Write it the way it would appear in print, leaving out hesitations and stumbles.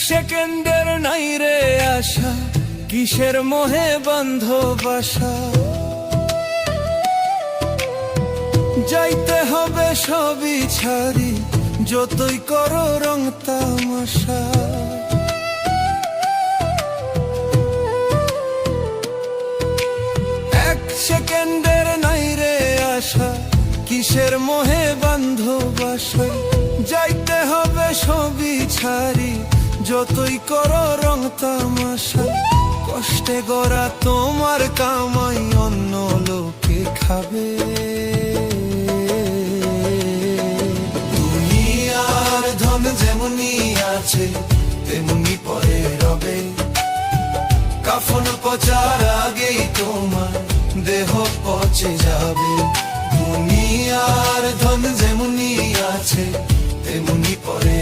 সেকেন্ডের নাই রে আশা, কিসের মোহে বন্ধ বাসা। যাইতে হবে সবই ছাড়ি, যতই করো রং তামাশা। এক সেকেন্ডের নাই রে আশা, কিসের মোহে বন্ধ বাসা। যাইতে হবে সবই ছাড়ি, যতই করো রং তামাশা। কষ্টে গড়া তোমার কামাই অন্য লোকে খাবে। দুনিয়ার ধন যেমনি আছে তেমনি পরে রবে। কাফন পচার আগেই তোমার দেহ পচে যাবে। দুনিয়ার ধন যেমনি আছে তেমনি পরে